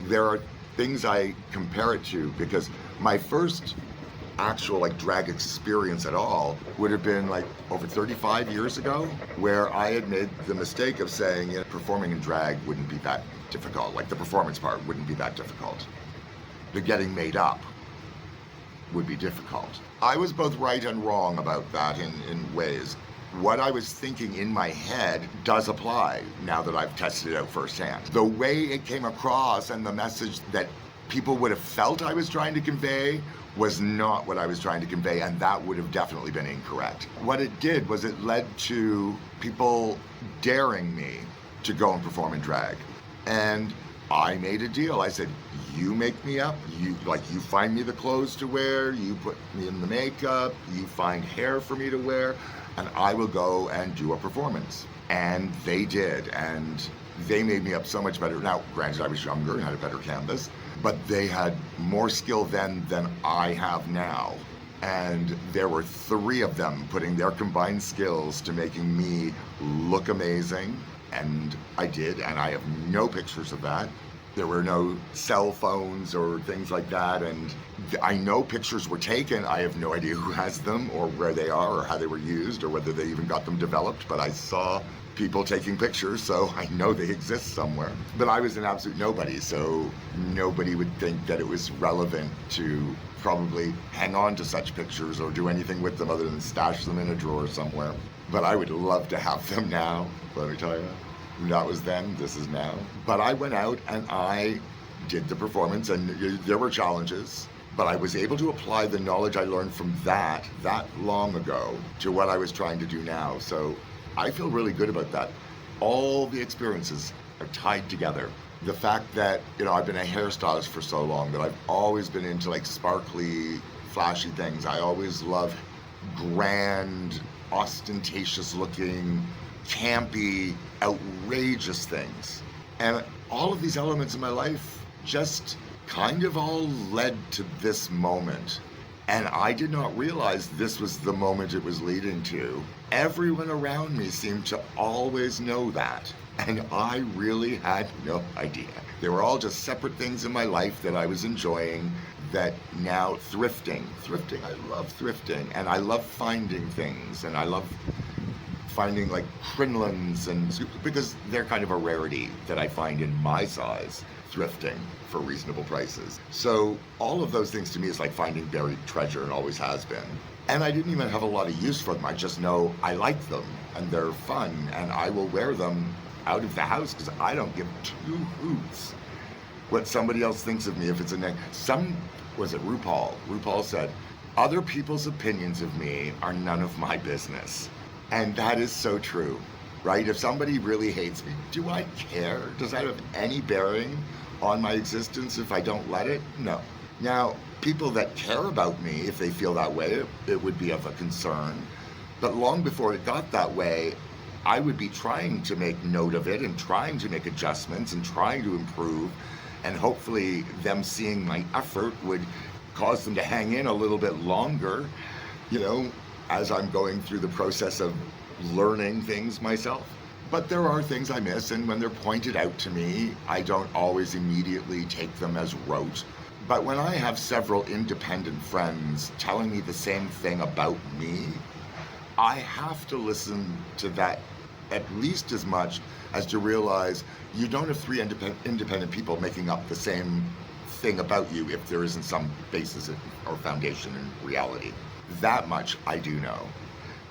There are things I compare it to because my first actual like drag experience at all would have been like over 35 years ago, where I had made the mistake of saying, you know, performing in drag wouldn't be that difficult. Like the performance part wouldn't be that difficult. The getting made up would be difficult. I was both right and wrong about that in ways. What I was thinking in my head does apply now that I've tested it out firsthand. The way it came across and the message that people would have felt I was trying to convey was not what I was trying to convey, and that would have definitely been incorrect. What it did was it led to people daring me to go and perform in drag. And I made a deal. I said, you make me up, you find me the clothes to wear, you put me in the makeup, you find hair for me to wear, and I will go and do a performance. And they did, and they made me up so much better. Now, granted, I was younger and had a better canvas, but they had more skill then than I have now. And there were 3 of them putting their combined skills to making me look amazing. And I did, and I have no pictures of that. There were no cell phones or things like that, and I know pictures were taken. I have no idea who has them or where they are or how they were used or whether they even got them developed, but I saw people taking pictures, so I know they exist somewhere. But I was an absolute nobody, so nobody would think that it was relevant to probably hang on to such pictures or do anything with them other than stash them in a drawer somewhere. But I would love to have them now, let me tell you. That was then, this is now. But I went out and I did the performance, and there were challenges, but I was able to apply the knowledge I learned from that long ago to what I was trying to do now. So I feel really good about that. All the experiences are tied together. The fact that, you know, I've been a hairstylist for so long that I've always been into like sparkly, flashy things. I always love grand, ostentatious looking, campy, outrageous things. And all of these elements in my life just kind of all led to this moment. And I did not realize this was the moment it was leading to. Everyone around me seemed to always know that. And I really had no idea. They were all just separate things in my life that I was enjoying, that now thrifting, I love thrifting, and I love finding things, and I love finding like crinolines, and because they're kind of a rarity that I find in my size, thrifting for reasonable prices. So all of those things to me is like finding buried treasure, and always has been. And I didn't even have a lot of use for them. I just know I like them and they're fun, and I will wear them out of the house because I don't give 2 hoots what somebody else thinks of me. If it's RuPaul? RuPaul said, other people's opinions of me are none of my business. And that is so true, right? If somebody really hates me, do I care? Does that have any bearing on my existence if I don't let it? No. Now, people that care about me, if they feel that way, it would be of a concern. But long before it got that way, I would be trying to make note of it and trying to make adjustments and trying to improve. And hopefully them seeing my effort would cause them to hang in a little bit longer, you know, as I'm going through the process of learning things myself. But there are things I miss, and when they're pointed out to me, I don't always immediately take them as rote. But when I have several independent friends telling me the same thing about me, I have to listen to that at least as much as to realize you don't have 3 independent people making up the same thing about you if there isn't some basis or foundation in reality. That much I do know.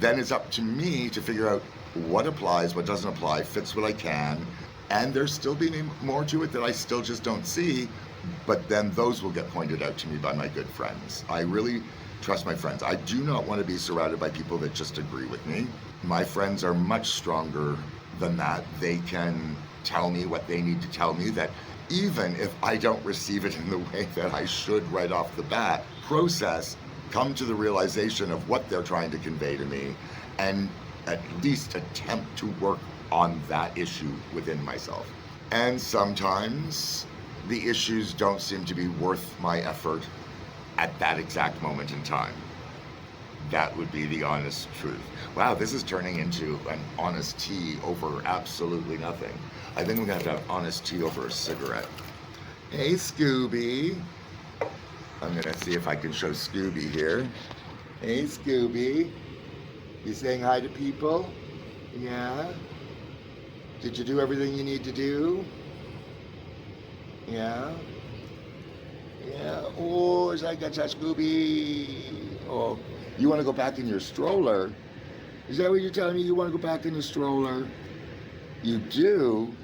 Then it's up to me to figure out what applies, what doesn't apply, fix what I can, and there's still being more to it that I still just don't see, but then those will get pointed out to me by my good friends. I really trust my friends. I do not want to be surrounded by people that just agree with me. My friends are much stronger than that. They can tell me what they need to tell me, that even if I don't receive it in the way that I should right off the bat, come to the realization of what they're trying to convey to me, and at least attempt to work on that issue within myself. And sometimes the issues don't seem to be worth my effort at that exact moment in time. That would be the honest truth. Wow, this is turning into an honest tea over absolutely nothing. I think we're gonna have to have honest tea over a cigarette. Hey, Scooby. I'm gonna see if I can show Scooby here. Hey, Scooby. You saying hi to people? Yeah? Did you do everything you need to do? Yeah? Yeah. Oh, I got you, Scooby. Oh, you want to go back in your stroller? Is that what you're telling me? You want to go back in the stroller? You do?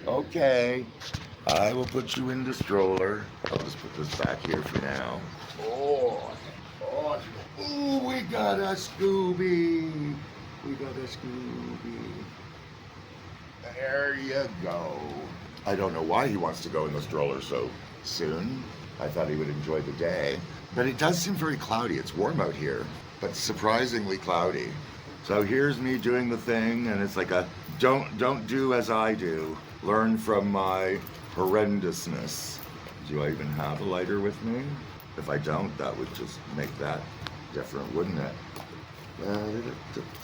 Okay. I will put you in the stroller. I'll just put this back here for now. Oh, oh, we got a Scooby. We got a Scooby. There you go. I don't know why he wants to go in the stroller so soon. I thought he would enjoy the day. But it does seem very cloudy. It's warm out here, but surprisingly cloudy. So here's me doing the thing, and it's like a don't do as I do. Learn from my horrendousness. Do I even have a lighter with me? If I don't, that would just make that different, wouldn't it?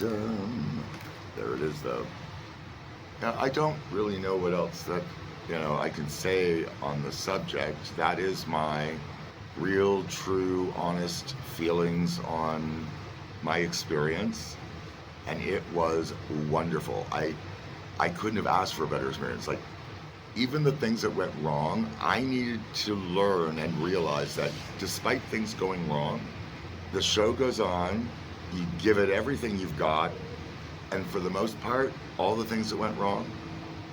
There it is, though. Now, I don't really know what else that, I can say on the subject. That is my real, true, honest feelings on my experience. And it was wonderful. I couldn't have asked for a better experience. Like, even the things that went wrong, I needed to learn and realize that despite things going wrong, the show goes on, you give it everything you've got, and for the most part, all the things that went wrong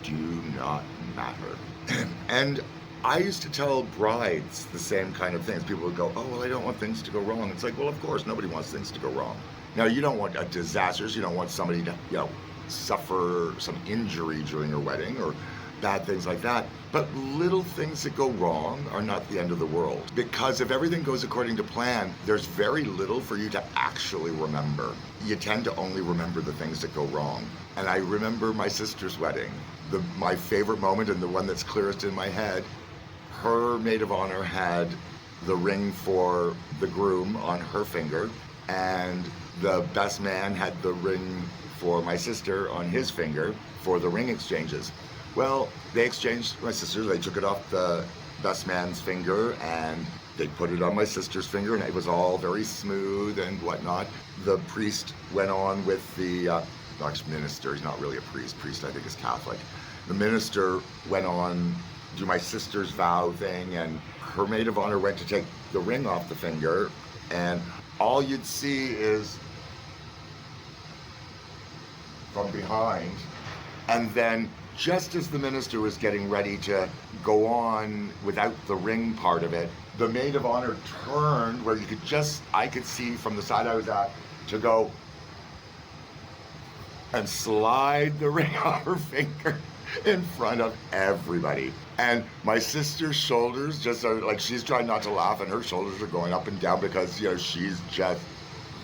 do not matter. And I used to tell brides the same kind of things. People would go, oh, well, I don't want things to go wrong. It's like, well, of course, nobody wants things to go wrong. Now, you don't want a disaster. You don't want somebody to, suffer some injury during your wedding or bad things like that. But little things that go wrong are not the end of the world. Because if everything goes according to plan, there's very little for you to actually remember. You tend to only remember the things that go wrong. And I remember my sister's wedding. My favorite moment, and the one that's clearest in my head, her maid of honor had the ring for the groom on her finger, and the best man had the ring for my sister on his finger for the ring exchanges. Well, they exchanged my sister. They took it off the best man's finger and they put it on my sister's finger, and it was all very smooth and whatnot. The priest went on with the minister. He's not really a priest. Priest, I think, is Catholic. The minister went on to do my sister's vow thing, and her maid of honor went to take the ring off the finger, and all you'd see is from behind, and then just as the minister was getting ready to go on without the ring part of it, the maid of honor turned where I could see from the side I was at to go and slide the ring off her finger in front of everybody. And my sister's shoulders just are like, she's trying not to laugh, and her shoulders are going up and down because, she's just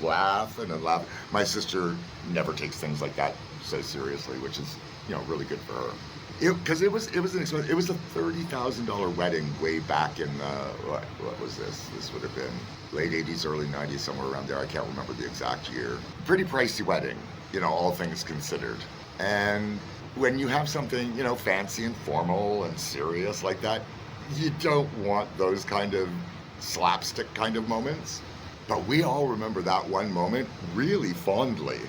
laughing and laughing. My sister never takes things like that so seriously, which is, really good for her. Because it was an expensive. It was a $30,000 wedding way back in what was this? This would have been late '80s, early '90s, somewhere around there. I can't remember the exact year. Pretty pricey wedding, all things considered. And when you have something, fancy and formal and serious like that, you don't want those kind of slapstick kind of moments. But we all remember that one moment really fondly,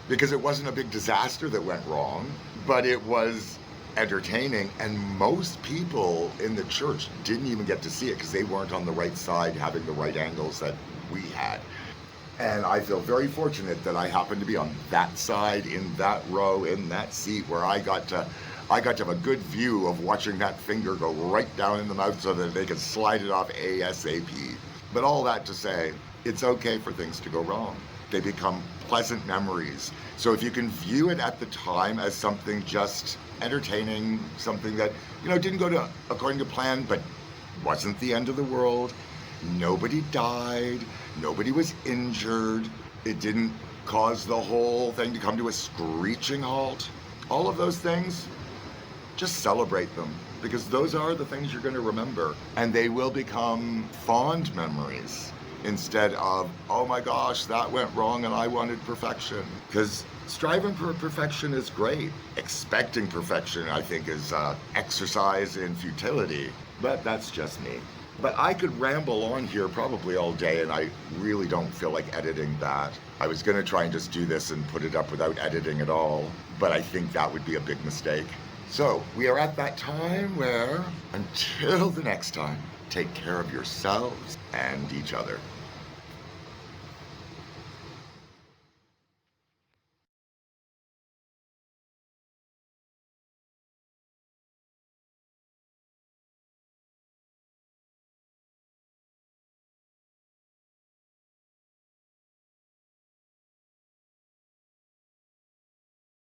because it wasn't a big disaster that went wrong, but it was entertaining, and most people in the church didn't even get to see it because they weren't on the right side, having the right angles that we had. And I feel very fortunate that I happened to be on that side, in that row, in that seat, where I got to have a good view of watching that finger go right down in the mouth so that they could slide it off ASAP. But all that to say, it's okay for things to go wrong. They become pleasant memories. So if you can view it at the time as something just entertaining, something that, didn't go according to plan, but wasn't the end of the world. Nobody died. Nobody was injured. It didn't cause the whole thing to come to a screeching halt. All of those things, just celebrate them, because those are the things you're going to remember, and they will become fond memories instead of, oh my gosh, that went wrong and I wanted perfection. Because striving for perfection is great. Expecting perfection, I think, is exercise in futility. But that's just me. But I could ramble on here probably all day, and I really don't feel like editing that. I was going to try and just do this and put it up without editing at all, but I think that would be a big mistake. So we are at that time where, until the next time, take care of yourselves and each other.